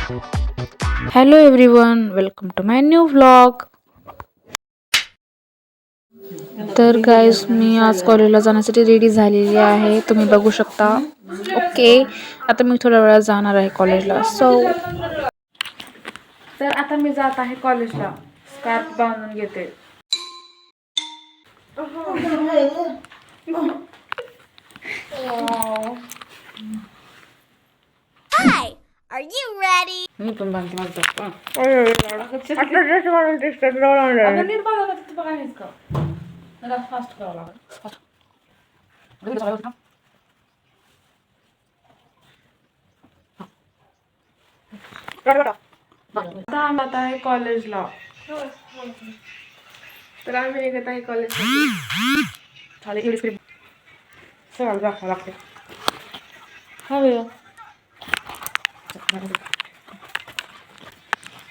Hello everyone, welcome to my new vlog. तर guys, मी आज कॉलेजला जाण्यासाठी रेडी झालेली आहे. तुम्ही बघू शकता. ओके, आता मी थोड्या वेळात जाणार आहे कॉलेजला. तर आता मी जात आहे कॉलेजला. स्कार्फ बांधून घेते. Hi, are you ready? मी पण बांधते माझं. फास्ट करावं लागेल. आता आम्ही आता आहे कॉलेजला. तर आम्ही निघत आहे कॉलेजसाठी. सगळं दाखवावं लागते. हा भैया,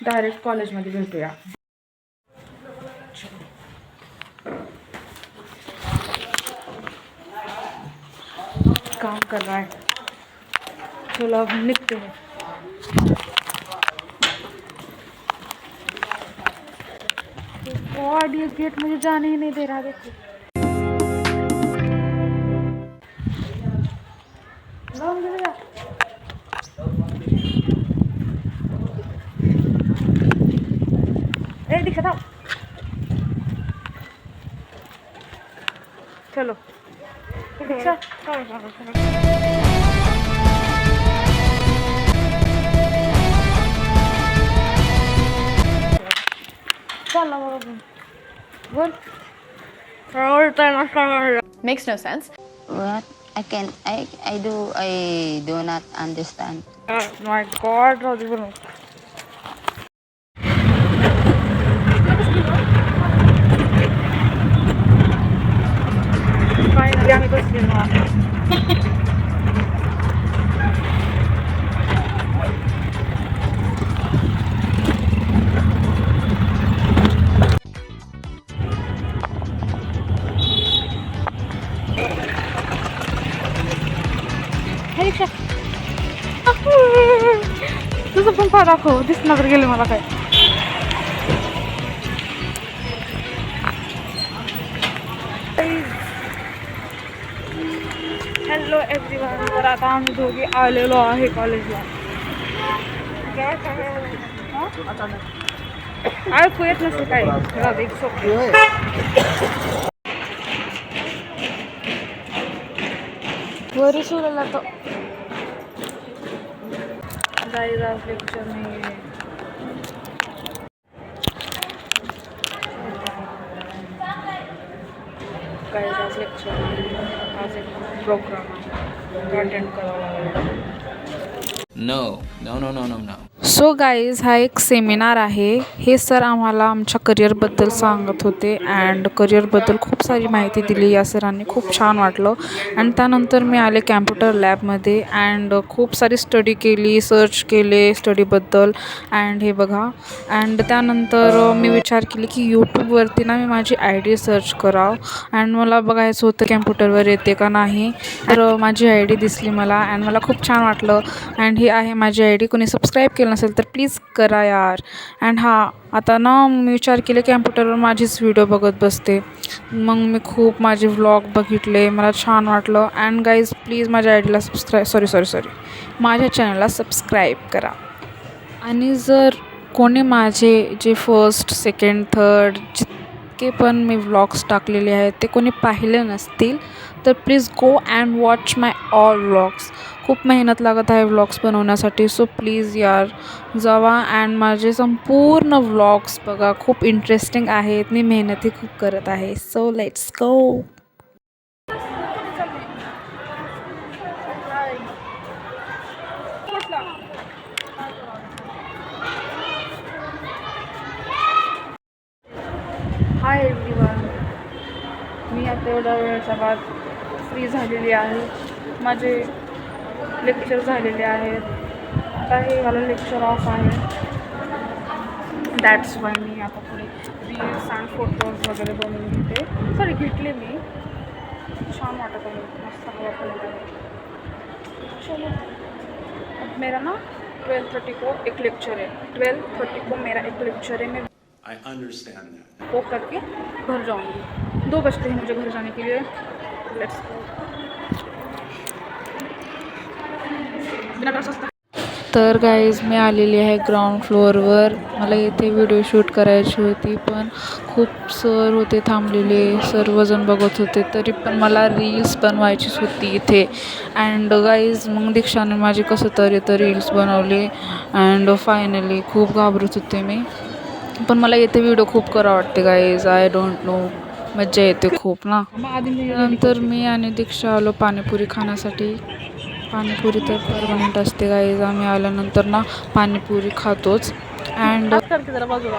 डायरेक्ट कॉलेजमध्ये भेटूया. काम कर रहा है. चलो अब हम निकलते हैं. गॉड, ये गेट मुझे जाने ही नहीं दे रहा. देखो, दीक्षा था. चलो दीक्षा. चला बोल. Makes no sense. What? I do not understand. My God, राहू बोलू. फायनली आम्ही बसलेलो. तुझं पण पाय दाखव. दिसणार तर गेले मला काय. Hello everyone. तर आता आम्ही दोघी आलेलो आहे कॉलेजला. ऐकू येत नसेल काय. वरी सुरला तो जायचा लेक्चर नाही. काय आज लेक्चर नाही. आज एक प्रोग्राम आहे, अटेंड करावा लागेल. No. सो गाईज, हा एक सेमिनार आहे. हे सर आम्हाला आमच्या करिअरबद्दल सांगत होते अँड करिअरबद्दल खूप सारी माहिती दिली या सरांनी. खूप छान वाटलं. आणि त्यानंतर मी आले कॅम्प्युटर लॅबमध्ये अँड खूप सारी स्टडी केली, सर्च केले स्टडीबद्दल. अँड हे बघा. अँड त्यानंतर मी विचार केली की यूट्यूबवरती ना मी माझी ID सर्च करावं. अँड मला बघायचं होतं कॅम्प्युटरवर येते का नाही. तर माझी ID दिसली मला अँड मला खूप छान वाटलं. अँड ही आहे माझी ID. कोणी सबस्क्राईब केलं नसेल तर प्लीज करा यार. अँड आता ना मी विचार केले कॅम्प्युटरवर माझीच व्हिडिओ बघत बसते. मग मी खूप माझे व्लॉग बघितले. मला छान वाटलं. अँड गाईज, प्लीज माझ्या आयडीला सॉरी माझ्या चॅनलला सबस्क्राईब करा. आणि जर कोणी माझे जे फर्स्ट, सेकंड, थर्ड जितके पण मी व्लॉग्स टाकलेले आहेत ते कोणी पाहिले नसतील तर please go and watch my all vlogs. खूप मेहनत लागत आहे व्लॉग्स बनवण्यासाठी. सो प्लीज यार जावा अँड माझे संपूर्ण व्लॉग्स बघा. खूप इंटरेस्टिंग आहेत. मी मेहनतही खूप करत आहे. So let's go. Hi everyone. मी आता एवढ्या वेळाच्या बाद फ्री झालेली आहे. माझे लेक्चर झालेले आहेत. आता हे मला लेक्चर ऑफ आहे. दॅट्स वाय मी आता पुढे रील्स अँड फोटोज वगैरे बनवून घेते. घेतले मी. छान वाटत आहे. मस्त हवा पण येत आहे. चलो, अब मेरा ना 12:30 को एक लेक्चर है, 12:30 को मेरा एक लेक्चर है, मैं I understand that. वो करके घर जाऊंगी। 2 बजते हैं मुझे घर जाने के लिए। Let's go. तर गाईज मी आलेली आहे ग्राउंड फ्लोअरवर। मला इथे व्हिडिओ शूट करायची होती, पण खूप सर होते थांबलेले, सर्वजण बघत होते, तरी पण मला रील्स बनवायचीच होती इथे। अँड गाईज मग दीक्षाने माझी कसं तरी तर रील्स बनवले अँड फायनली खूप घाबरत होते मी, पण मला इथे व्हिडिओ खूप करा वाटते गाईज, आय डोंट नो, मज्जा येते खूप ना। नंतर मी आणि दीक्षा आलो पाणीपुरी खाण्यासाठी। पाणीपुरी तर परमनंट असते गाईज, आम्ही आल्यानंतर ना पाणीपुरी खातोच। अँड करते जरा बाजूला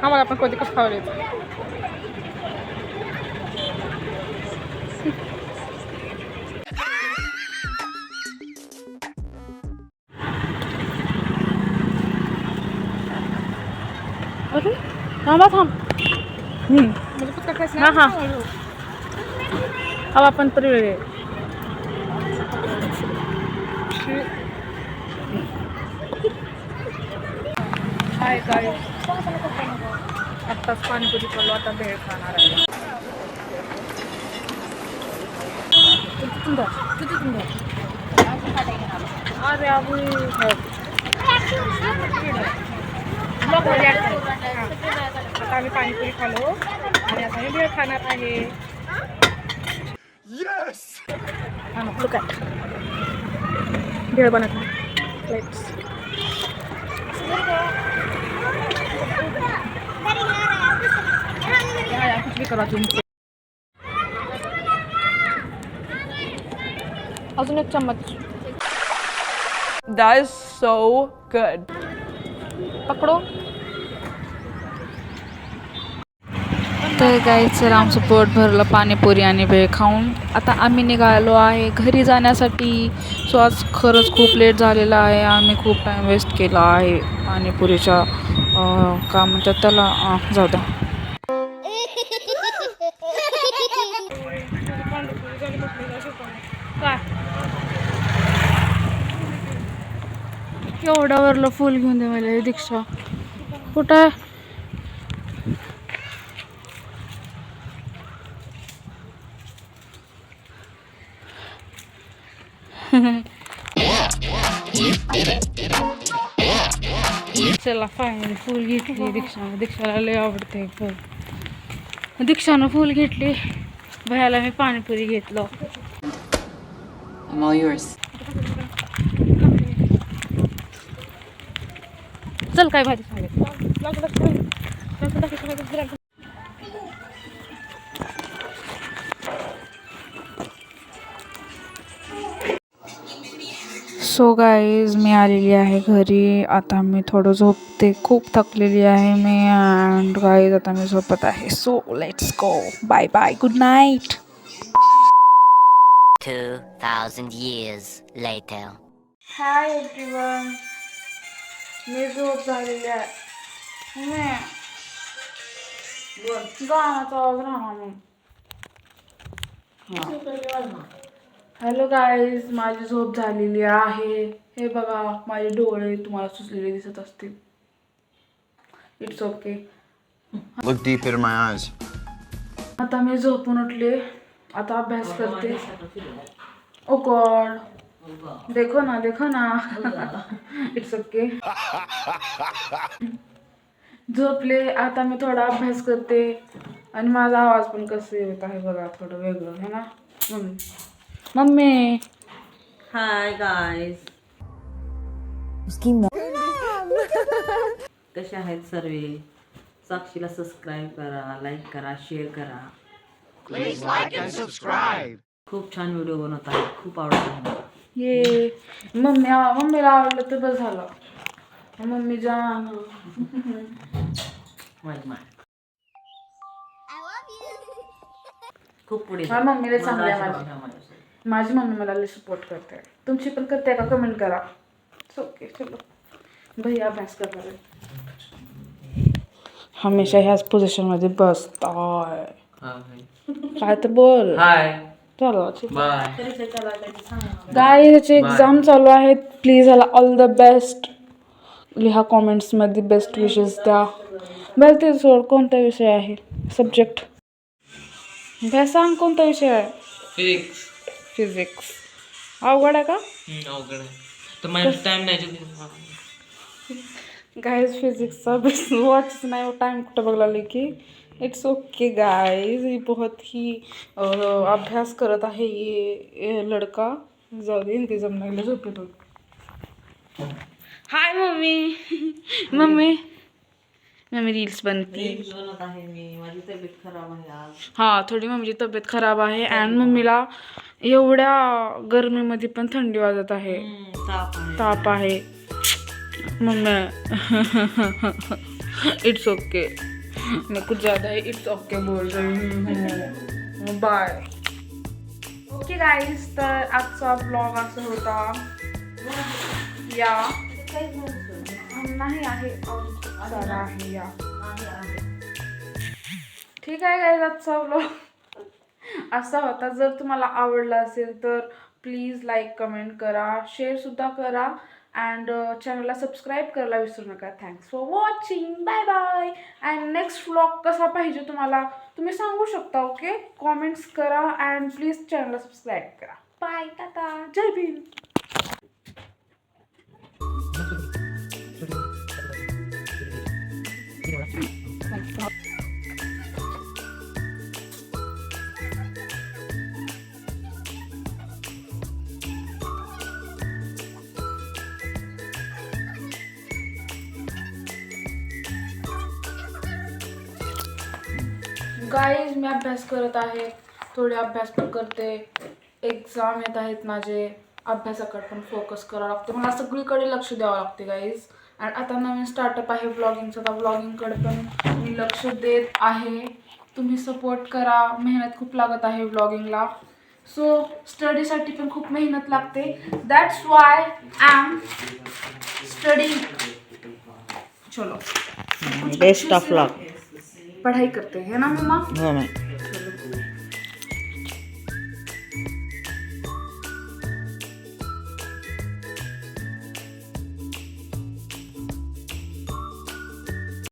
आम्हाला पण कधी कसं खावं थांबा थांब हां हां हवा पण तरी वेळ हाय गाईज, आत्ताच पाणीपुरी खाल्लो, आता भेळ खाणार आहे। अरे अभी आता आम्ही पाणीपुरी खालो आणि आता आम्ही भेळ खाणार आहे। Yes! लुक ॲट भेळ बनत आहे। लेट्स कुछ भी करा तुम्ही। अजून एक चम्मच That is so good. पकडो। तर गाईज चला, आमचं पोट भरलं पाणीपुरी आणि भेळ खाऊन। आता आम्ही निघालो आहे घरी जाण्यासाठी। सो आज खरंच खूप लेट झालेला आहे, आम्ही खूप टाईम वेस्ट केला आहे पाणीपुरीच्या का म्हणतात त्याला, जाऊ द्या। एवढ्यावरलं फुल घेऊन दे मला दीक्षा, कुठं आहे? चला फायनली फुल घेतली दीक्षानं, दीक्षाला लय आवडते फुल, दीक्षानं फुल घेतली, भयाला मी पाणीपुरी घेतलं। I'm all yours. चल काय भाजी सांगेल। सो गाईज मी आलेली आहे घरी, आता मी थोडं झोपते, खूप थकलेली आहे मी। अँड गाईज आता मी झोपत आहे। So let's go, bye bye, good night. 2,000 years later. Hi everyone, मी झोप झालेली आहे। गाण्याचा आवाज राहणार मग। हॅलो गाईज, माझी झोप झालेली आहे। हे बघा माझे डोळे तुम्हाला सुचलेले दिसत असतील, it's okay. Look deep into my eyes. आता मी झोपून उठले, आता अभ्यास करते। ओ गॉड, देखो ना देखो ना, इट्स ओके। झोपले, आता मी थोडा अभ्यास करते आणि माझा आवाज पण कसं येत आहे बघा, थोडं वेगळं है ना। Mummy Hi guys. कसे आहेत सर्वे? साक्षीला सबस्क्राईब करा, लाईक करा, शेअर करा. Please like and subscribe. खूप छान व्हिडिओ बनवत आहे, खूप आवडत आहे. ये मम्मीला आवडलं तर बस झालं। मम्मी जान माझी माय I love you. खूप पुढे माझ्या मम्मीला चांगली आहे माझा माझी। माझी मम्मी मला लई सपोर्ट करते, तुमची पण करते का? कमेंट करा। ओके चलो, भैया अभ्यास करणार आहे, हमेशा ह्याच पोझिशनमध्ये बसताय। काय तर बोल। हाय चला बाय. गाय ह्याचे एक्झाम चालू आहेत. प्लीज ह्याला ऑल द बेस्ट लिहा कॉमेंट्समध्ये, बेस्ट विशेस द्या. बरं ते सोड, कोणता विषय आहे सब्जेक्ट भ्या सांग, कोणता विषय आहे? फिजिक्स. फिजिक्स. अवघड आहे का अवघड आहे तर माझ्या टाइम नाही. गाइस फिजिक्सचा वॉच नहीं टाइम कुछ बघला की इट्स ओके गाइस. ये बहुत ही अभ्यास करत आहे ये लड़का. जाऊ दे हिंदी जमणार झोपेत. हाय मम्मी. मम्मी मम्मी रील्स बनती. बनत आहे मी. माझी तब्येत खराब आहे आज. हां थोडी मम्मीची तब्येत खराब आहे अँड मम्मीला एवढ्या गरमीमध्ये पण थंडी वाजत आहे, ताप आहे. Mummy it's okay. मैं कुछ ज़्यादा ही इट्स ओके बोल रही हूँ. बाय. ओके गाईज, तर आजचा ब्लॉग असा होता. या नाही आहे सारा आहे या. ठीक आहे गाईज, आजचा ब्लॉग असा होता. जर तुम्हाला आवडला असेल तर प्लीज लाईक कमेंट करा, शेअरसुद्धा करा अँड चॅनलला सबस्क्राईब करायला विसरू नका. Thanks for watching. Bye bye. And next vlog कसा पाहिजे तुम्हाला तुम्ही सांगू शकता. ओके, कॉमेंट्स करा अँड प्लीज चॅनलला सबस्क्राईब करा. बाय, टाटा, जय भीम. गाईज मी अभ्यास करत आहे, थोडे अभ्यास पण करते. एक्झाम येत आहेत माझे, अभ्यासाकडे पण फोकस करावं लागते. मला सगळीकडे लक्ष द्यावं लागते गाईज. आणि आता नवीन स्टार्टअप आहे ब्लॉगिंगचं, तर ब्लॉगिंगकडे पण मी लक्ष देत आहे. तुम्ही सपोर्ट करा. मेहनत खूप लागत आहे ब्लॉगिंगला. सो स्टडीसाठी पण खूप मेहनत लागते. That's why I am study. चलो, बेस्ट ऑफ लक. पढ़ाई करते हैं ना मम्मा. हो.